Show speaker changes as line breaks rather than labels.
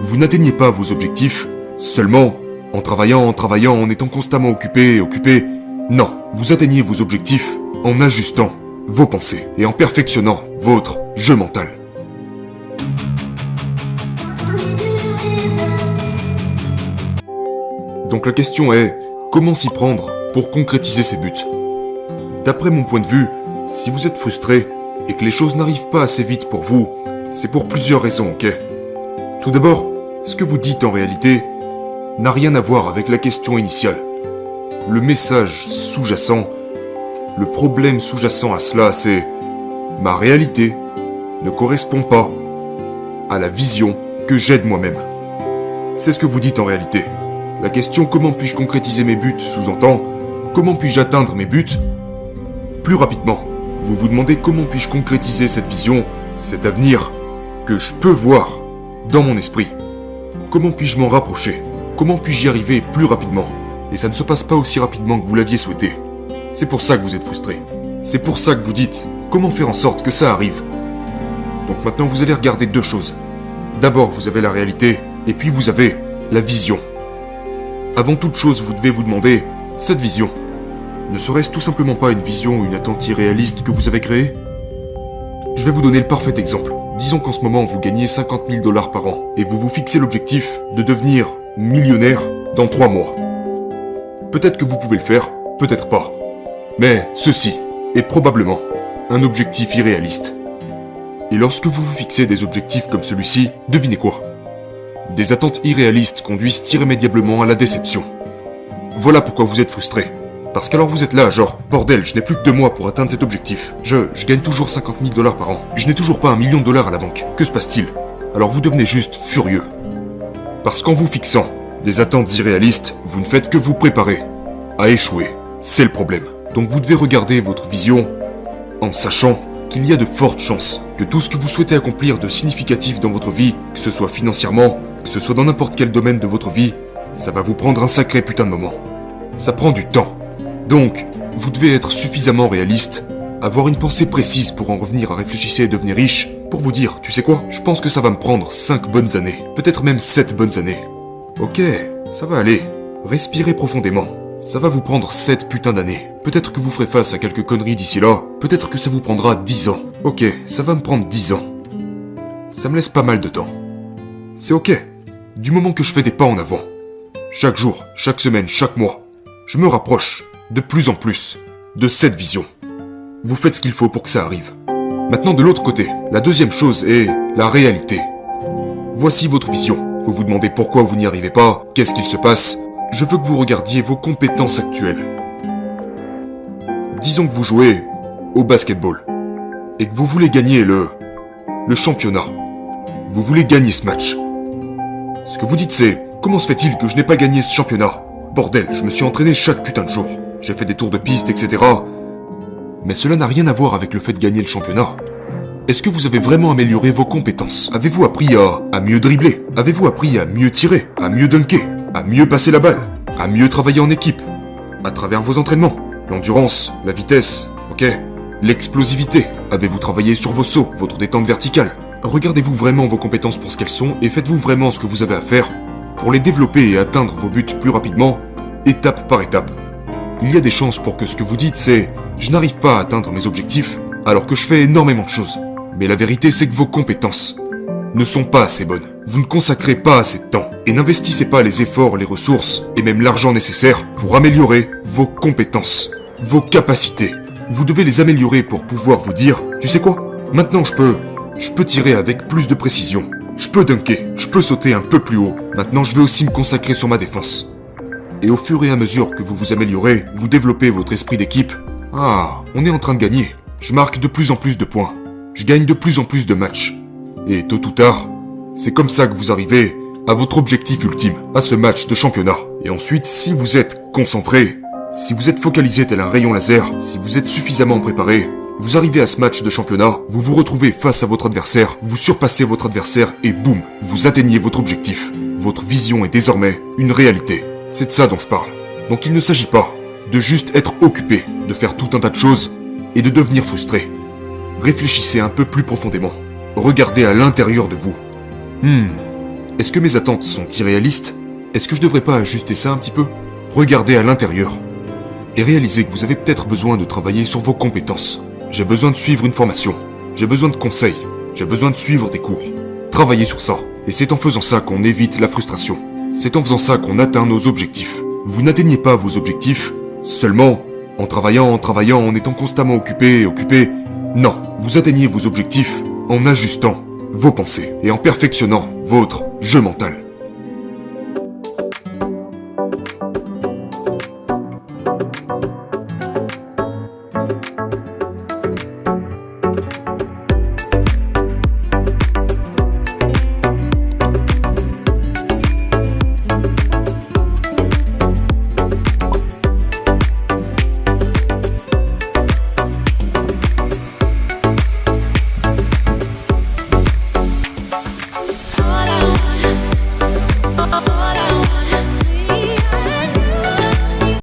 Vous n'atteignez pas vos objectifs seulement en travaillant, en étant constamment occupé. Non, vous atteignez vos objectifs en ajustant vos pensées et en perfectionnant votre jeu mental. Donc la question est, comment s'y prendre pour concrétiser ces buts? D'après mon point de vue, si vous êtes frustré et que les choses n'arrivent pas assez vite pour vous, c'est pour plusieurs raisons, ok? Tout d'abord, ce que vous dites en réalité n'a rien à voir avec la question initiale. Le message sous-jacent, le problème sous-jacent à cela, c'est ma réalité ne correspond pas à la vision que j'ai de moi-même. C'est ce que vous dites en réalité. La question comment puis-je concrétiser mes buts sous-entend comment puis-je atteindre mes buts plus rapidement. Vous vous demandez comment puis-je concrétiser cette vision, cet avenir que je peux voir dans mon esprit. Comment puis-je m'en rapprocher? Comment puis-je y arriver plus rapidement? Et ça ne se passe pas aussi rapidement que vous l'aviez souhaité. C'est pour ça que vous êtes frustré. C'est pour ça que vous dites comment faire en sorte que ça arrive. Donc maintenant vous allez regarder deux choses. D'abord vous avez la réalité et puis vous avez la vision. Avant toute chose vous devez vous demander, cette vision, ne serait-ce tout simplement pas une vision ou une attente irréaliste que vous avez créée? Je vais vous donner le parfait exemple. Disons qu'en ce moment vous gagnez 50 000 $ par an et vous vous fixez l'objectif de devenir millionnaire dans 3 mois. Peut-être que vous pouvez le faire, peut-être pas. Mais ceci est probablement un objectif irréaliste. Et lorsque vous vous fixez des objectifs comme celui-ci, devinez quoi? Des attentes irréalistes conduisent irrémédiablement à la déception. Voilà pourquoi vous êtes frustré. Parce qu'alors vous êtes là, genre, bordel, je n'ai plus que 2 mois pour atteindre cet objectif. Je gagne toujours 50 000 $ par an. Je n'ai toujours pas $1 million à la banque. Que se passe-t-il? Alors vous devenez juste furieux. Parce qu'en vous fixant des attentes irréalistes, vous ne faites que vous préparer à échouer. C'est le problème. Donc vous devez regarder votre vision en sachant qu'il y a de fortes chances que tout ce que vous souhaitez accomplir de significatif dans votre vie, que ce soit financièrement, que ce soit dans n'importe quel domaine de votre vie, ça va vous prendre un sacré putain de moment. Ça prend du temps. Donc, vous devez être suffisamment réaliste, avoir une pensée précise pour en revenir à réfléchir et devenir riche, pour vous dire, tu sais quoi, je pense que ça va me prendre 5 bonnes années, peut-être même 7 bonnes années. Ok, ça va aller. Respirez profondément. Ça va vous prendre 7 putains d'années. Peut-être que vous ferez face à quelques conneries d'ici là, peut-être que ça vous prendra 10 ans. Ok, ça va me prendre 10 ans. Ça me laisse pas mal de temps. C'est ok. Du moment que je fais des pas en avant, chaque jour, chaque semaine, chaque mois, je me rapproche de plus en plus de cette vision. Vous faites ce qu'il faut pour que ça arrive. Maintenant de l'autre côté, la deuxième chose est la réalité. Voici votre vision. Vous vous demandez pourquoi vous n'y arrivez pas, qu'est-ce qu'il se passe. Je veux que vous regardiez vos compétences actuelles. Disons que vous jouez au basketball et que vous voulez gagner le championnat. Vous voulez gagner ce match. Ce que vous dites c'est, comment se fait-il que je n'ai pas gagné ce championnat? Bordel, je me suis entraîné chaque putain de jour. J'ai fait des tours de piste, etc. Mais cela n'a rien à voir avec le fait de gagner le championnat. Est-ce que vous avez vraiment amélioré vos compétences? Avez-vous appris à mieux dribbler? Avez-vous appris à mieux tirer? À mieux dunker? À mieux passer la balle? À mieux travailler en équipe? À travers vos entraînements? L'endurance, la vitesse, ok? L'explosivité? Avez-vous travaillé sur vos sauts, votre détente verticale? Regardez-vous vraiment vos compétences pour ce qu'elles sont et faites-vous vraiment ce que vous avez à faire pour les développer et atteindre vos buts plus rapidement, étape par étape. Il y a des chances pour que ce que vous dites c'est « je n'arrive pas à atteindre mes objectifs alors que je fais énormément de choses ». Mais la vérité c'est que vos compétences ne sont pas assez bonnes. Vous ne consacrez pas assez de temps et n'investissez pas les efforts, les ressources et même l'argent nécessaire pour améliorer vos compétences, vos capacités. Vous devez les améliorer pour pouvoir vous dire « tu sais quoi, maintenant je peux tirer avec plus de précision. Je peux dunker, je peux sauter un peu plus haut. Maintenant, je vais aussi me consacrer sur ma défense. » Et au fur et à mesure que vous vous améliorez, vous développez votre esprit d'équipe. Ah, on est en train de gagner. Je marque de plus en plus de points. Je gagne de plus en plus de matchs. Et tôt ou tard, c'est comme ça que vous arrivez à votre objectif ultime, à ce match de championnat. Et ensuite, si vous êtes concentré, si vous êtes focalisé tel un rayon laser, si vous êtes suffisamment préparé, vous arrivez à ce match de championnat, vous vous retrouvez face à votre adversaire, vous surpassez votre adversaire et boum, vous atteignez votre objectif. Votre vision est désormais une réalité. C'est de ça dont je parle. Donc il ne s'agit pas de juste être occupé, de faire tout un tas de choses et de devenir frustré. Réfléchissez un peu plus profondément. Regardez à l'intérieur de vous. Est-ce que mes attentes sont irréalistes? Est-ce que je devrais pas ajuster ça un petit peu? Regardez à l'intérieur. Et réalisez que vous avez peut-être besoin de travailler sur vos compétences. J'ai besoin de suivre une formation. J'ai besoin de conseils. J'ai besoin de suivre des cours. Travaillez sur ça. Et c'est en faisant ça qu'on évite la frustration. C'est en faisant ça qu'on atteint nos objectifs. Vous n'atteignez pas vos objectifs seulement en travaillant, en étant constamment occupé. Non, vous atteignez vos objectifs en ajustant vos pensées et en perfectionnant votre jeu mental.